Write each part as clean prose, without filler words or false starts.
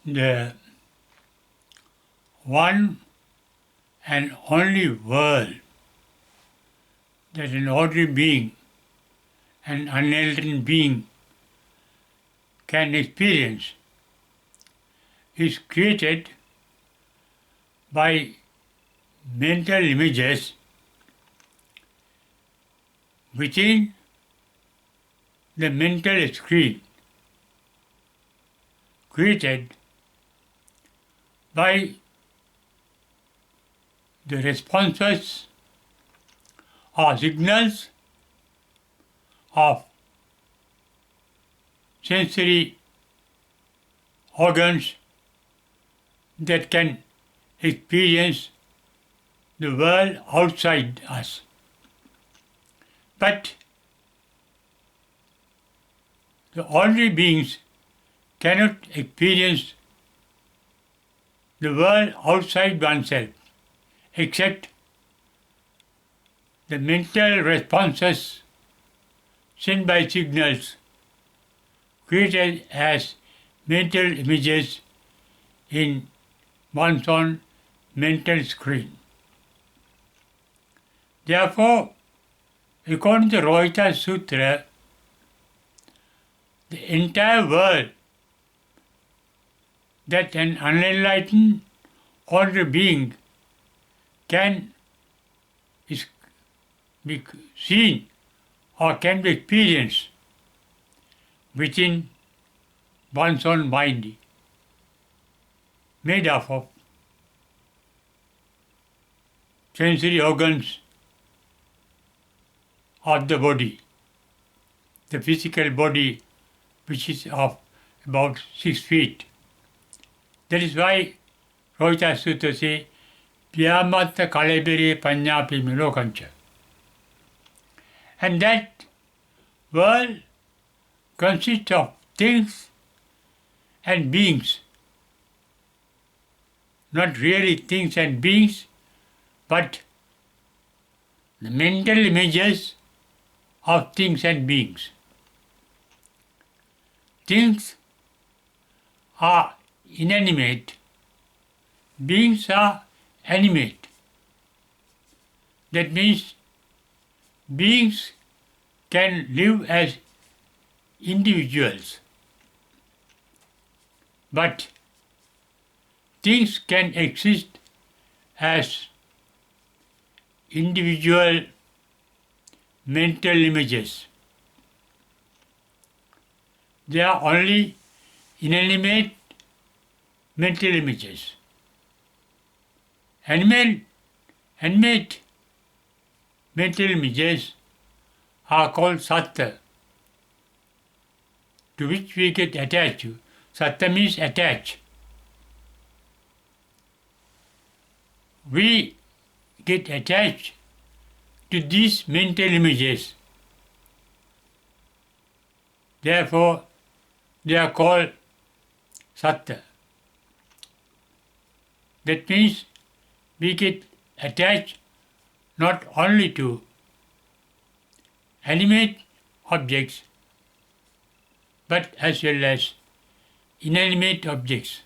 the one and only world that an ordinary being, an unenlightened being can experience is created by mental images within the mental screen, created by the responses or signals of sensory organs that can experience the world outside us. But the ordinary beings cannot experience the world outside oneself except the mental responses sent by signals created as mental images in one's own mental screen. Therefore, according to the Rohita Sutra, the entire world that an unenlightened ordinary being can be seen or can be experienced within one's own mind, made up of sensory organs of the body, the physical body, which is of about 6 feet. That is why Rohita Sutra says, Pyamatta kalebere panyapi milokancha. And that world consists of things and beings. Not really things and beings, but the mental images of things and beings. Things are inanimate, beings are animate. That means beings can live as individuals, but things can exist as individual mental images. They are only inanimate mental images. Animate mental images are called sattva, to which we get attached to. Sattva means attach. We get attached to these mental images. Therefore, they are called sattva. That means we get attached not only to animate objects, but as well as inanimate objects,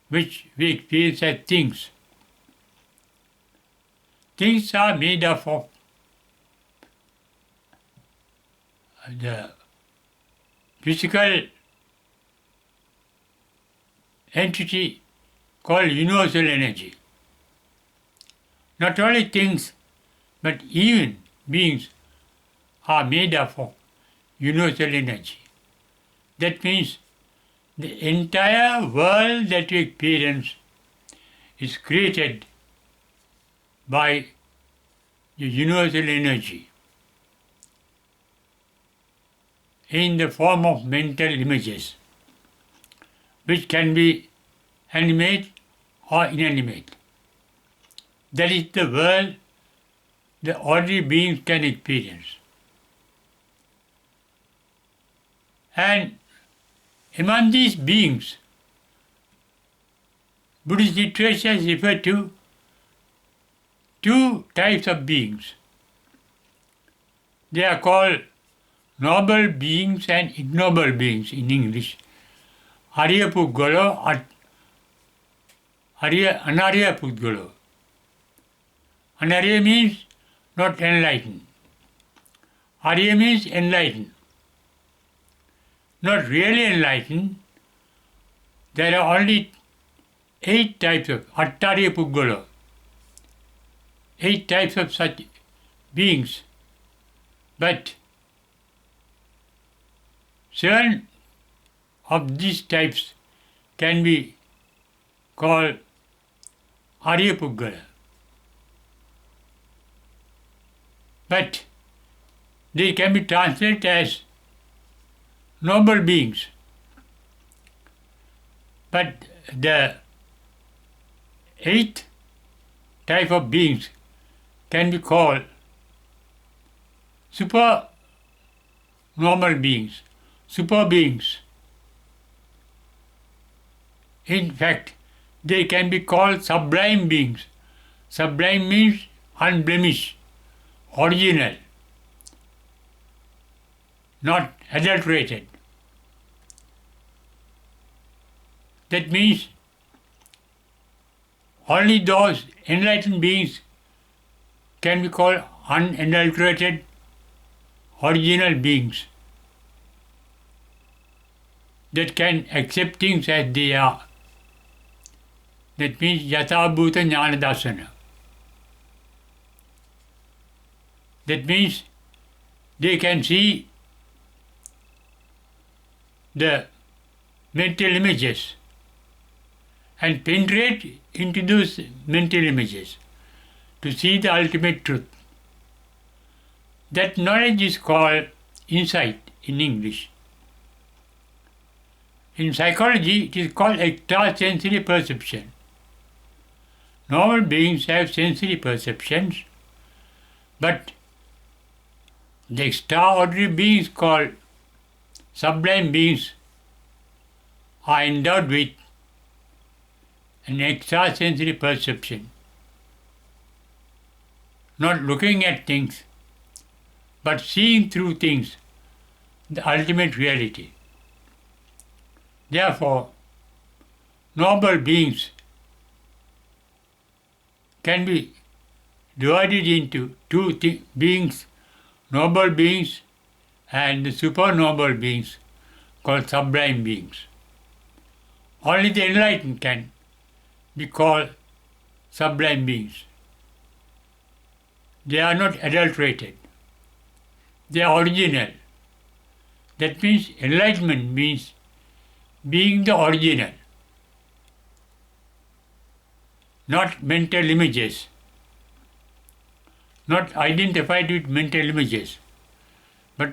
which we experience as things. Things are made up of the physical entity called universal energy. Not only things, but even beings are made up of universal energy. That means the entire world that we experience is created by the universal energy in the form of mental images, which can be animate or inanimate. That is the world the ordinary beings can experience. And among these beings, Buddhist literature is referred to two types of beings. They are called noble beings and ignoble beings in English. Arya Puggalo, Anarya Puggalo. Anarya means not enlightened. Arya means enlightened. Not really enlightened. There are only 8 types of Attarya Puggalo. 8 types of such beings. But 7 of these types can be called Arya Puggala. But they can be translated as noble beings. But the 8th type of beings can be called super normal beings, super beings. In fact, they can be called sublime beings. Sublime means unblemished, original, not adulterated. That means only those enlightened beings can be called unadulterated, original beings that can accept things as they are. That means yatha bhuta jnana dasana. That means they can see the mental images and penetrate into those mental images to see the ultimate truth. That knowledge is called insight in English. In psychology, it is called extrasensory perception. Normal beings have sensory perceptions, but the extraordinary beings called sublime beings are endowed with an extrasensory perception, not looking at things, but seeing through things, the ultimate reality. Therefore, noble beings can be divided into 2 beings, noble beings and the supernoble beings called sublime beings. Only the enlightened can be called sublime beings. They are not adulterated. They are original. That means enlightenment means being the original, not mental images, not identified with mental images, but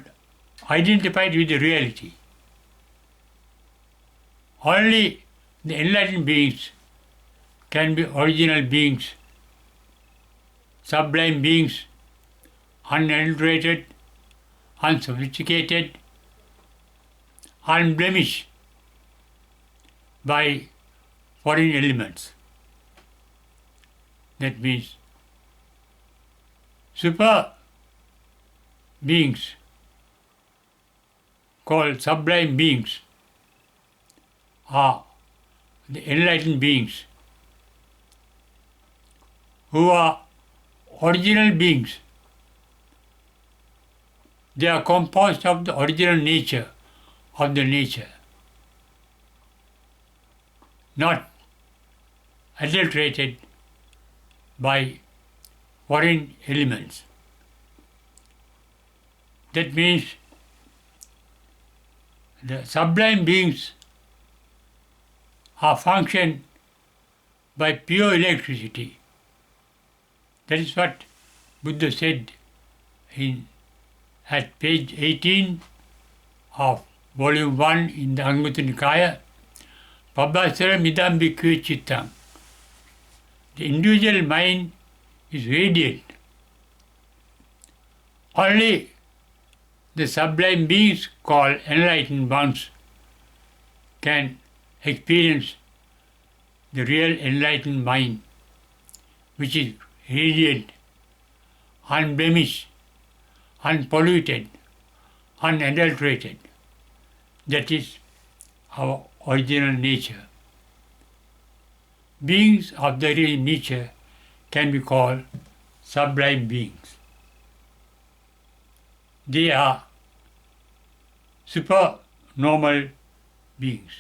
identified with the reality. Only the enlightened beings can be original beings, sublime beings, unadulterated, unsophisticated, unblemished by foreign elements. That means super beings called sublime beings are the enlightened beings who are original beings. They are composed of the original nature of the nature, not adulterated by foreign elements. That means the sublime beings are functioned by pure electricity. That is what Buddha said at page 18 of volume 1 in the Anguttara Nikaya, Pabhasara midam bhikkhu chittam. The individual mind is radiant. Only the sublime beings called enlightened ones can experience the real enlightened mind, which is radiant, unblemished, unpolluted, unadulterated. That is our original nature. Beings of the real nature can be called sublime beings. They are supernormal beings.